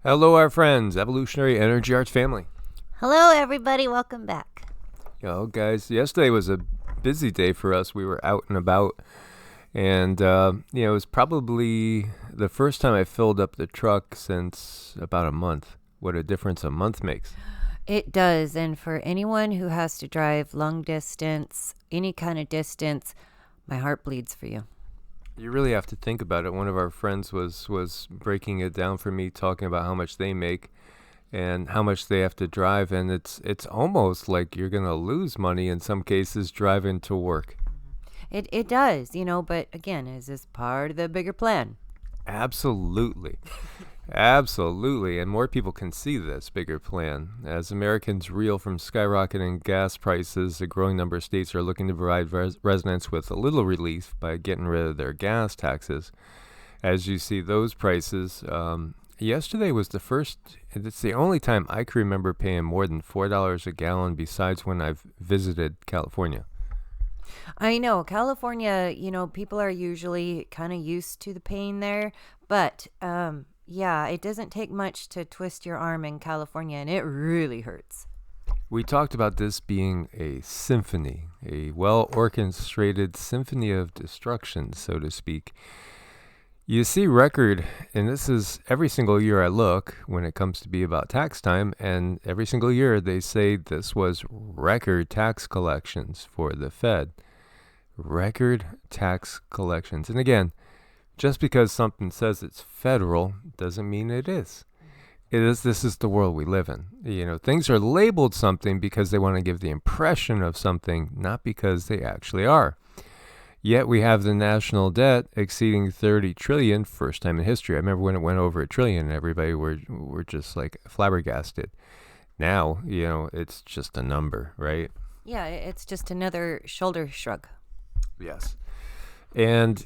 Hello, our friends, Evolutionary Energy Arts family. Hello, everybody. Welcome back. Guys, yesterday was a busy day for us. We were out and about, and it was probably the first time I filled up the truck since about a month. What a difference a month makes. It does. And for anyone who has to drive long distance, any kind of distance, my heart bleeds for you. You really have to think about it. One of our friends was breaking it down for me, talking about how much they make and how much they have to drive, and it's almost like you're going to lose money in some cases driving to work. It does, but again, is this part of the bigger plan? Absolutely. Absolutely, and more people can see this bigger plan. As Americans reel from skyrocketing gas prices, a growing number of states are looking to provide residents with a little relief by getting rid of their gas taxes. As you see those prices, yesterday was it's the only time I can remember paying more than $4 a gallon besides when I've visited California. I know, California, people are usually kind of used to the pain there, but yeah, it doesn't take much to twist your arm in California, and it really hurts. We talked about this being a symphony, a well-orchestrated symphony of destruction, so to speak. You see record, and this is every single year I look when it comes to be about tax time, and every single year they say this was record tax collections for the Fed. Record tax collections. And again, just because something says it's federal doesn't mean it is. This is the world we live in. Things are labeled something because they want to give the impression of something, not because they actually are. Yet we have the national debt exceeding 30 trillion, first time in history. I remember when it went over $1 trillion, everybody were just like flabbergasted. Now, it's just a number, right? Yeah, it's just another shoulder shrug. Yes. And,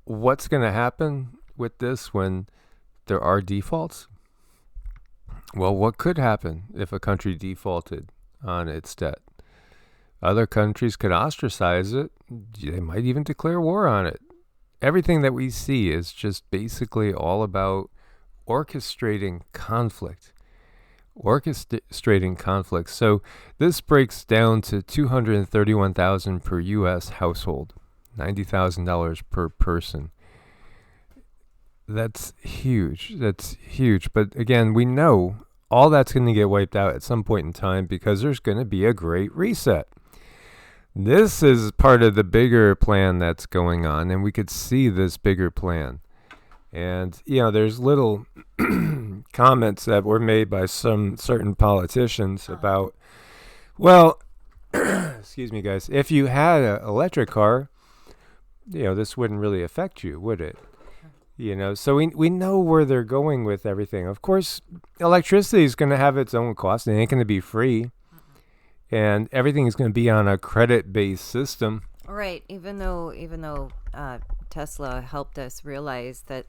what's going to happen with this when there are defaults? Well, what could happen if a country defaulted on its debt? Other countries could ostracize it. They might even declare war on it. Everything that we see is just basically all about orchestrating conflict. So this breaks down to $231,000 per U.S. household, $90,000 per person. That's huge. But again, we know all that's going to get wiped out at some point in time because there's going to be a great reset. This is part of the bigger plan that's going on, and we could see this bigger plan. And, there's little comments that were made by some certain politicians about, well, excuse me, guys, if you had an electric car, this wouldn't really affect you, would it? So we know where they're going with everything. Of course, electricity is going to have its own cost. It ain't going to be free. And everything is going to be on a credit-based system. Right. Even though Tesla helped us realize that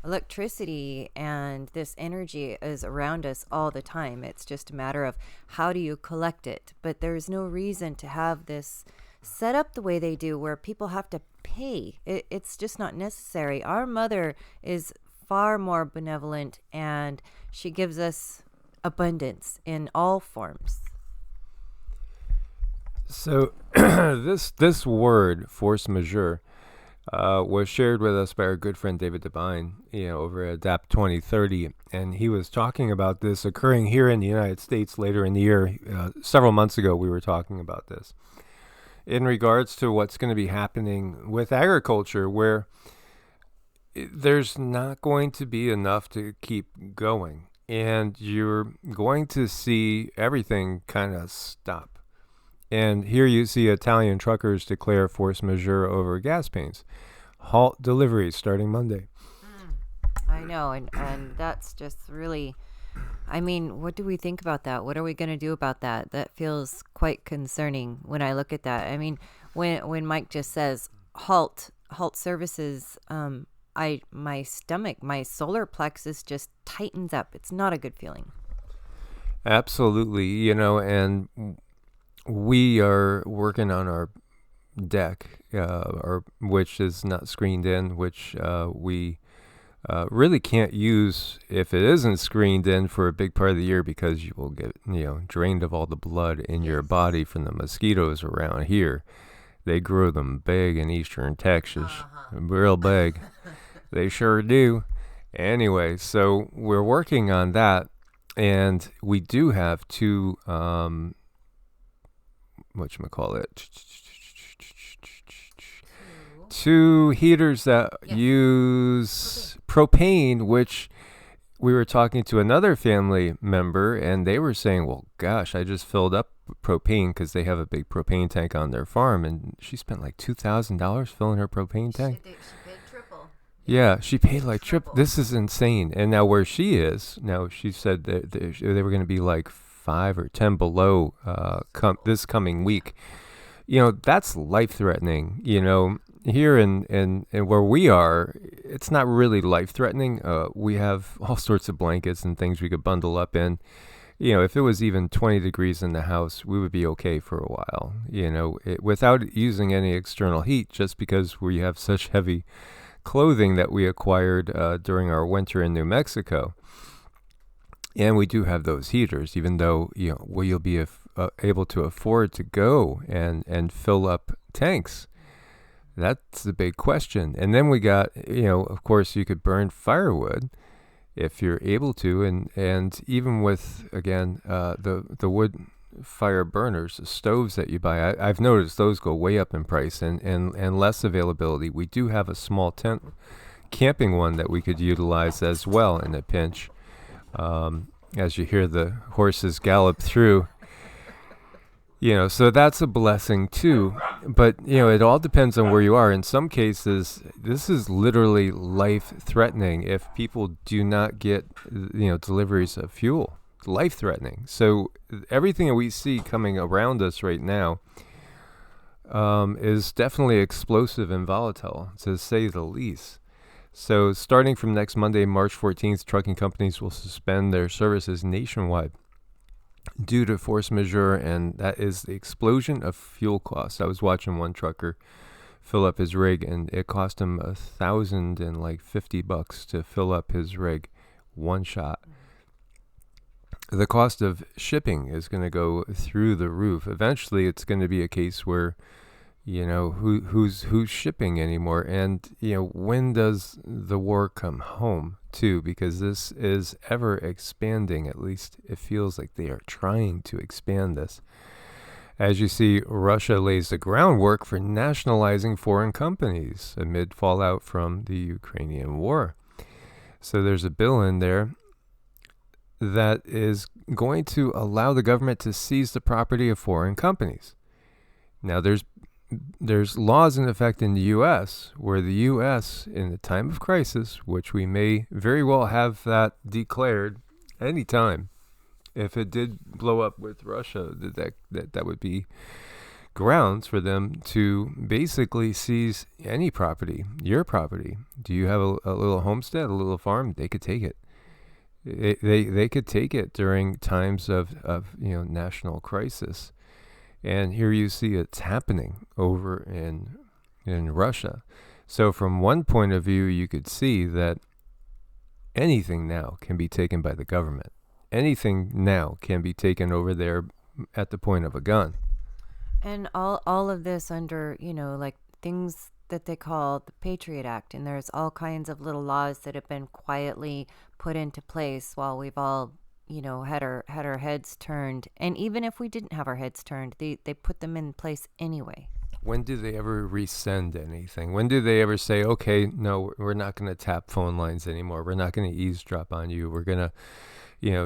electricity and this energy is around us all the time. It's just a matter of how do you collect it. But there's no reason to have this set up the way they do where people have to pay. It's just not necessary. Our mother is far more benevolent, and she gives us abundance in all forms. So this word, force majeure, was shared with us by our good friend David Devine, over at ADAPT 2030, and he was talking about this occurring here in the United States later in the year. Several months ago, we were talking about this in regards to what's going to be happening with agriculture, where there's not going to be enough to keep going, and you're going to see everything kind of stop. And here you see Italian truckers declare force majeure over gas pains. Halt deliveries starting Monday. I know, and that's just really, what do we think about that? What are we going to do about that? That feels quite concerning when I look at that. When Mike just says halt services, my stomach, my solar plexus just tightens up. It's not a good feeling. Absolutely, and we are working on our deck, which is not screened in, which we really can't use if it isn't screened in for a big part of the year, because you will get, drained of all the blood in your body from the mosquitoes around here. They grow them big in eastern Texas, real big. They sure do. Anyway, so we're working on that, and we do have two, two heaters that use propane, which we were talking to another family member, and they were saying, well, gosh, I just filled up propane, because they have a big propane tank on their farm, and she spent like $2,000 filling her propane tank. She paid triple. Yeah, she paid like triple. This is insane. And now where she is, now she said that they were going to be like 5 or 10 below this coming week. That's life-threatening. Here in where we are, it's not really life-threatening. We have all sorts of blankets and things we could bundle up in. If it was even 20 degrees in the house, we would be okay for a while, without using any external heat, just because we have such heavy clothing that we acquired during our winter in New Mexico. And we do have those heaters, even though, will you be able to afford to go and fill up tanks? That's the big question. And then we got, of course, you could burn firewood if you're able to, and even with, again, the wood fire burners, the stoves that you buy, I've noticed those go way up in price and less availability. We do have a small tent camping one that we could utilize as well in a pinch. As you hear the horses gallop through, so that's a blessing too. But, it all depends on where you are. In some cases, this is literally life-threatening if people do not get, deliveries of fuel. Life-threatening. So everything that we see coming around us right now is definitely explosive and volatile, to say the least. So starting from next Monday, March 14th, trucking companies will suspend their services nationwide due to force majeure, and that is the explosion of fuel costs. I was watching one trucker fill up his rig, and it cost him $1,050 to fill up his rig, one shot. The cost of shipping is going to go through the roof. Eventually, it's going to be a case where, who's shipping anymore, and when does the war come home too? Because this is ever expanding. At least it feels like they are trying to expand this. As you see, Russia lays the groundwork for nationalizing foreign companies amid fallout from the Ukrainian war. So there's a bill in there that is going to allow the government to seize the property of foreign companies. Now, there's laws in effect in the U.S. where the U.S., in a time of crisis, which we may very well have that declared any time, if it did blow up with Russia, that would be grounds for them to basically seize any property, your property. Do you have a little homestead, a little farm? They could take it. They could take it during times of national crisis. And here you see it's happening over in Russia. So from one point of view, you could see that anything now can be taken by the government. Anything now can be taken over there at the point of a gun. And all of this under, like things that they call the Patriot Act. And there's all kinds of little laws that have been quietly put into place while we've all had our heads turned. And even if we didn't have our heads turned, they put them in place anyway. When do they ever rescind anything? When do they ever say, okay, no, we're not going to tap phone lines anymore. We're not going to eavesdrop on you. We're going to,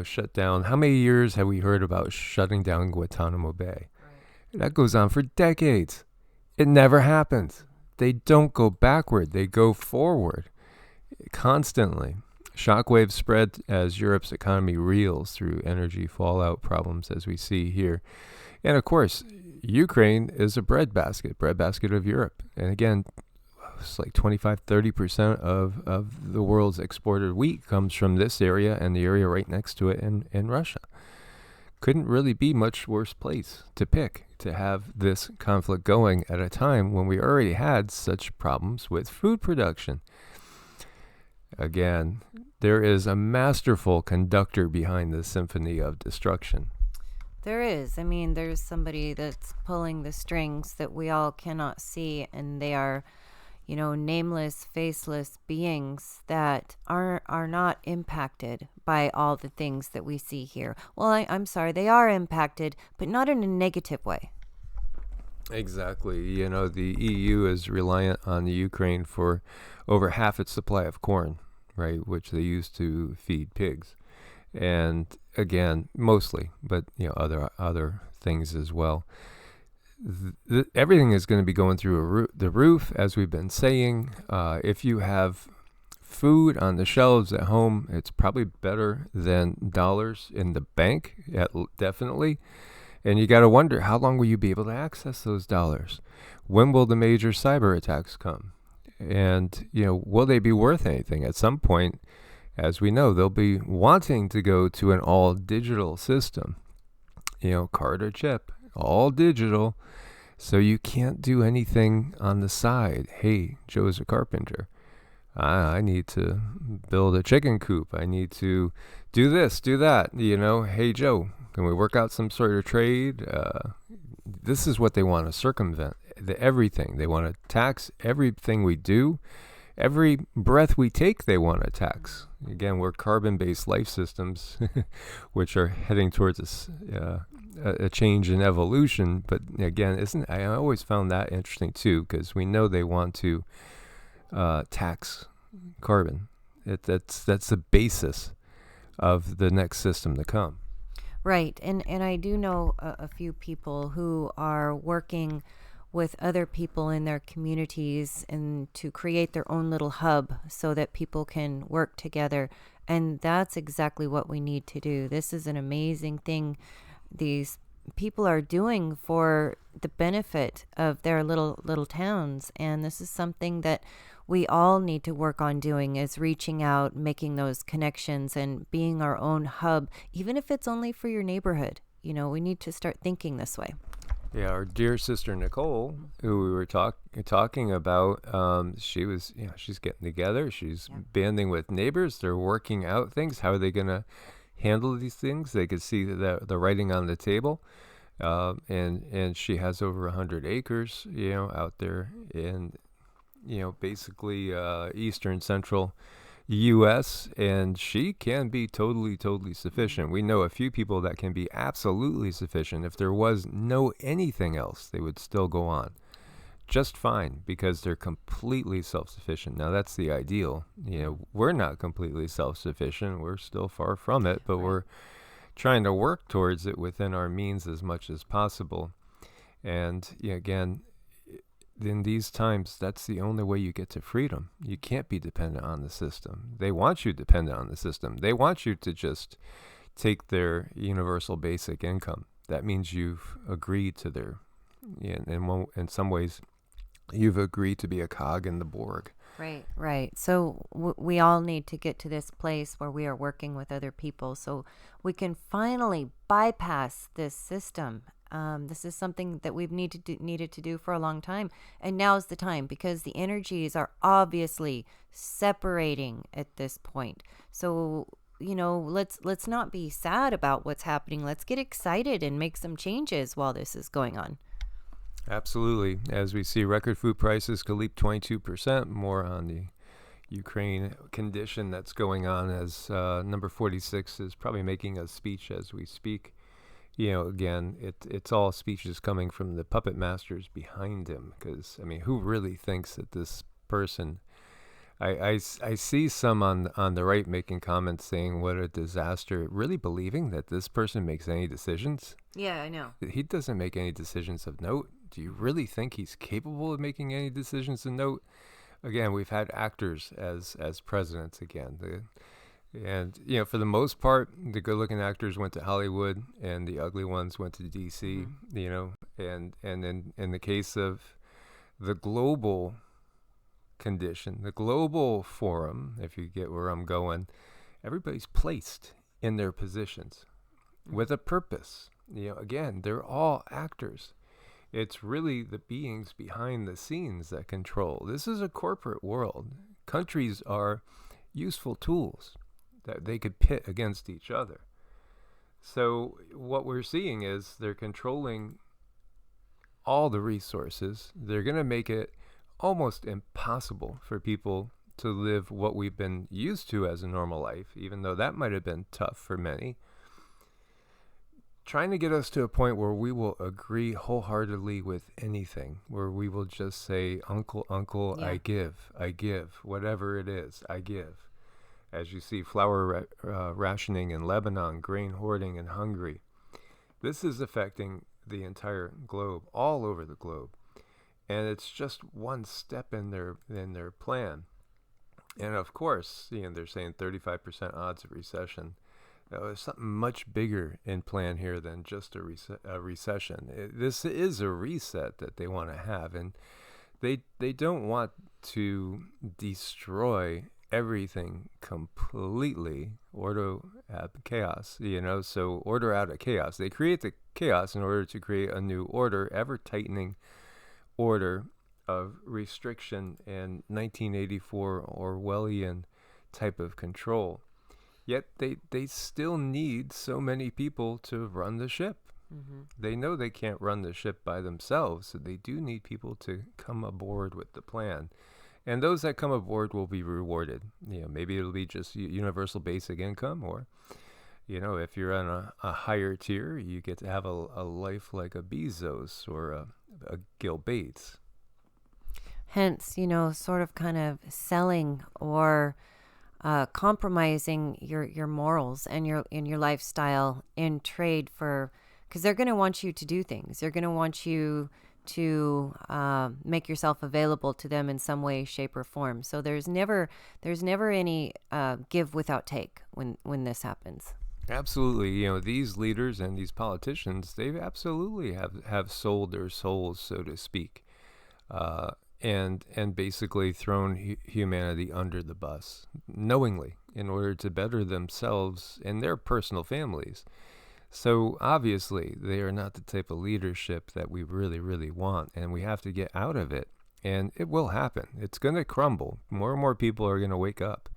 shut down. How many years have we heard about shutting down Guantanamo Bay? Right. That goes on for decades. It never happens. They don't go backward. They go forward constantly. Shockwaves spread as Europe's economy reels through energy fallout problems, as we see here. And of course, Ukraine is a breadbasket of Europe. And again, it's like 25-30% of the world's exported wheat comes from this area and the area right next to it in Russia. Couldn't really be much worse place to pick to have this conflict going at a time when we already had such problems with food production. Again, there is a masterful conductor behind the symphony of destruction. There is. I mean, there's somebody that's pulling the strings that we all cannot see, and they are, nameless, faceless beings that are not impacted by all the things that we see here. Well, I'm sorry, they are impacted, but not in a negative way. Exactly. The EU is reliant on the Ukraine for over half its supply of corn, right, which they use to feed pigs. And again, mostly, but other things as well. Everything is going to be going through the roof, as we've been saying. If you have food on the shelves at home, it's probably better than dollars in the bank, definitely. And you got to wonder, how long will you be able to access those dollars? When will the major cyber attacks come? And, will they be worth anything? At some point, as we know, they'll be wanting to go to an all digital system, card or chip, all digital. So you can't do anything on the side. Hey, Joe's a carpenter. I need to build a chicken coop. I need to do this, do that. Hey, Joe, can we work out some sort of trade? This is what they want to circumvent. Everything. They want to tax everything we do. Every breath we take, they want to tax. Again, we're carbon-based life systems, which are heading towards a change in evolution. But again, I always found that interesting too, because we know they want to tax carbon. That's the basis of the next system to come. Right. And I do know a few people who are working with other people in their communities and to create their own little hub so that people can work together. And that's exactly what we need to do. This is an amazing thing these people are doing for the benefit of their little towns. And this is something that we all need to work on doing, is reaching out, making those connections and being our own hub, even if it's only for your neighborhood. We need to start thinking this way. Yeah, our dear sister Nicole, who we were talking about, she's getting together. She's banding with neighbors. They're working out things. How are they going to handle these things? They could see the writing on the table. And she has over 100 acres, out there in, basically eastern central U.S., and she can be totally sufficient. We know a few people that can be absolutely sufficient. If there was no anything else, they would still go on just fine because they're completely self-sufficient. Now, that's the ideal. We're not completely self-sufficient. We're still far from it, but we're trying to work towards it within our means as much as possible. And again, in these times, that's the only way you get to freedom. You can't be dependent on the system. They want you dependent on the system. They want you to just take their universal basic income. That means you've agreed to their, in some ways, you've agreed to be a cog in the Borg. Right. So we all need to get to this place where we are working with other people so we can finally bypass this system. This is something that we've needed to do for a long time. And now's the time, because the energies are obviously separating at this point. So, let's not be sad about what's happening. Let's get excited and make some changes while this is going on. Absolutely. As we see, record food prices could leap 22%. More on the Ukraine condition that's going on, as number 46 is probably making a speech as we speak. Again, it's all speeches coming from the puppet masters behind him, because, who really thinks that this person... I see some on the right making comments saying what a disaster, really believing that this person makes any decisions. Yeah, I know. He doesn't make any decisions of note. Do you really think he's capable of making any decisions of note? Again, we've had actors as presidents again. And, for the most part, the good-looking actors went to Hollywood and the ugly ones went to D.C., and in the case of the global condition, the global forum, if you get where I'm going, everybody's placed in their positions with a purpose. Again, they're all actors. It's really the beings behind the scenes that control. This is a corporate world. Countries are useful tools that they could pit against each other. So what we're seeing is they're controlling all the resources. They're going to make it almost impossible for people to live what we've been used to as a normal life, even though that might have been tough for many. Trying to get us to a point where we will agree wholeheartedly with anything, where we will just say, uncle, Yeah. I give, whatever it is, I give. As you see, flour rationing in Lebanon, grain hoarding in Hungary. This is affecting the entire globe, all over the globe. And it's just one step in their plan. And of course, they're saying 35% odds of recession. There's something much bigger in plan here than just a recession. This is a reset that they want to have, and they don't want to destroy everything completely, order chaos, so order out of chaos. They create the chaos in order to create a new order, ever-tightening order of restriction and 1984 Orwellian type of control. Yet they still need so many people to run the ship. Mm-hmm. They know they can't run the ship by themselves, so they do need people to come aboard with the plan. And those that come aboard will be rewarded. Maybe it'll be just universal basic income, or, if you're on a higher tier, you get to have a life like a Bezos or a Gil Bates. Hence, sort of kind of selling or compromising your morals and your lifestyle in trade for, because they're going to want you to do things. They're going to want you to make yourself available to them in some way, shape, or form. So there's never any give without take when this happens. Absolutely. These leaders and these politicians, they absolutely have sold their souls, so to speak, and basically thrown humanity under the bus knowingly in order to better themselves and their personal families. So obviously they are not the type of leadership that we really, really want, and we have to get out of it. And it will happen. It's going to crumble. More and more people are going to wake up.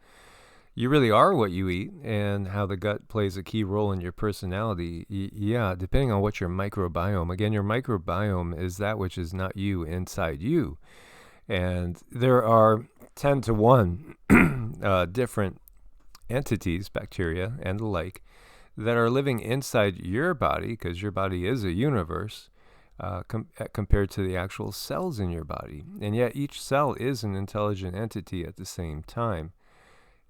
You really are what you eat, and how the gut plays a key role in your personality. Depending on what your microbiome. Again, your microbiome is that which is not you inside you. And there are 10 to 1 different entities, bacteria and the like, that are living inside your body, because your body is a universe, compared to the actual cells in your body. And yet each cell is an intelligent entity at the same time.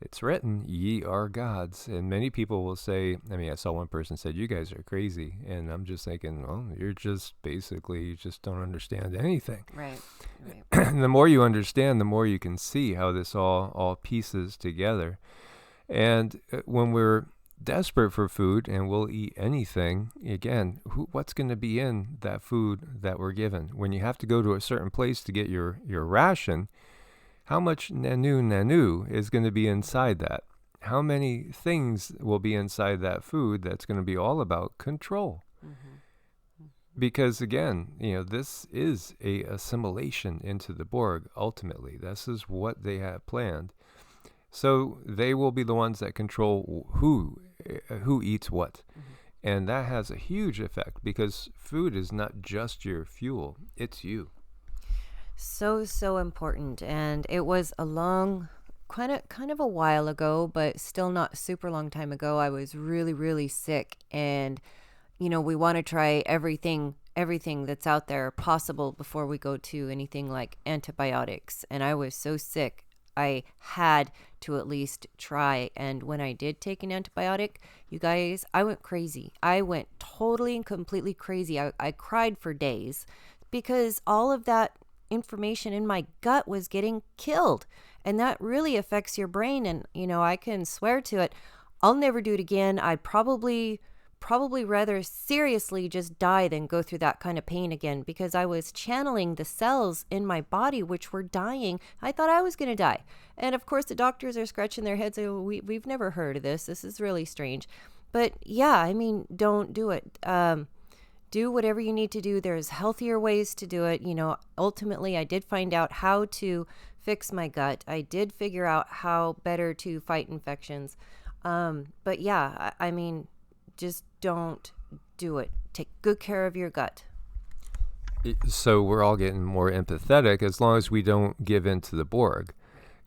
It's written, ye are gods. And many people will say, I saw one person said, you guys are crazy. And I'm just thinking, well, you just don't understand anything. Right. The more you understand, the more you can see how this all pieces together. And when we're desperate for food and we'll eat anything, again, what's going to be in that food that we're given? When you have to go to a certain place to get your ration, how much nanu is going to be inside that? How many things will be inside that food that's going to be all about control? Mm-hmm. Because again, this is a assimilation into the Borg. Ultimately, this is what they have planned. So they will be the ones that control who eats what. Mm-hmm. And that has a huge effect, because food is not just your fuel, it's you. So important. And it was a long, kind of a while ago, but still not super long time ago. I was really, really sick, and we want to try everything that's out there possible before we go to anything like antibiotics. And I was so sick, I had to at least try. And when I did take an antibiotic, you guys, I went crazy. I went totally and completely crazy. I cried for days, because all of that information in my gut was getting killed, and that really affects your brain. And I can swear to it, I'll never do it again. I'd probably rather seriously just die than go through that kind of pain again, because I was channeling the cells in my body which were dying. I thought I was going to die, and of course the doctors are scratching their heads. We've never heard of this. This is really strange. But yeah, don't do it. Do whatever you need to do. There's healthier ways to do it. Ultimately, I did find out how to fix my gut. I did figure out how better to fight infections. But yeah, I mean, just don't do it. Take good care of your gut. So we're all getting more empathetic as long as we don't give in to the Borg.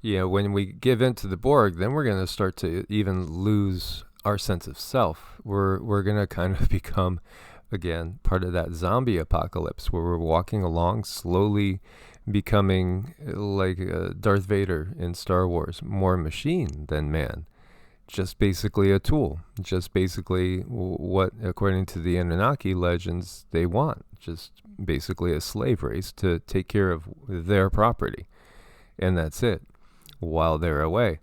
When we give in to the Borg, then we're going to start to even lose our sense of self. We're going to kind of become, again, part of that zombie apocalypse where we're walking along, slowly becoming like Darth Vader in Star Wars, more machine than man. Just basically a tool. Just basically what, according to the Anunnaki legends, they want. Just basically a slave race to take care of their property. And that's it, while they're away.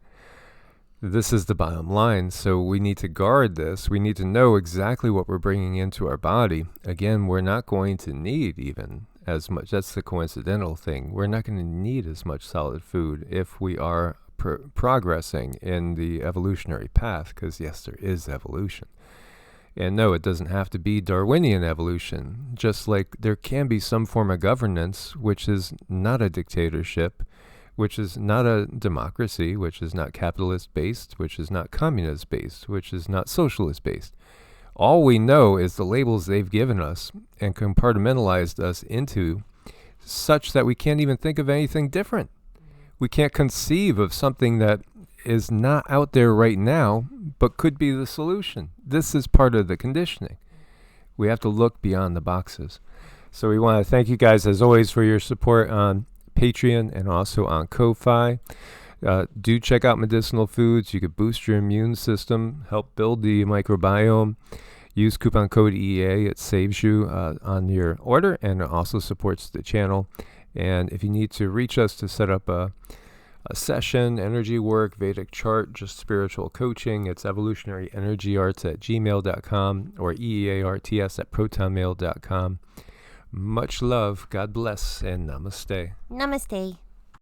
This is the bottom line. So we need to guard this. We need to know exactly what we're bringing into our body. Again, we're not going to need even as much. That's the coincidental thing. We're not going to need as much solid food if we are progressing in the evolutionary path, because yes, there is evolution. And no, it doesn't have to be Darwinian evolution. Just like there can be some form of governance which is not a dictatorship, which is not a democracy, which is not capitalist-based, which is not communist-based, which is not socialist-based. All we know is the labels they've given us and compartmentalized us into such that we can't even think of anything different. We can't conceive of something that is not out there right now, but could be the solution. This is part of the conditioning. We have to look beyond the boxes. So we want to thank you guys, as always, for your support on Patreon and also on Ko-Fi. Do check out medicinal foods. You could boost your immune system, help build the microbiome. Use coupon code EEA. It saves you on your order, and it also supports the channel. And if you need to reach us to set up a session, energy work, Vedic chart, just spiritual coaching, it's evolutionaryenergyarts@gmail.com or EEARTS@protonmail.com. Much love. God bless, and namaste. Namaste.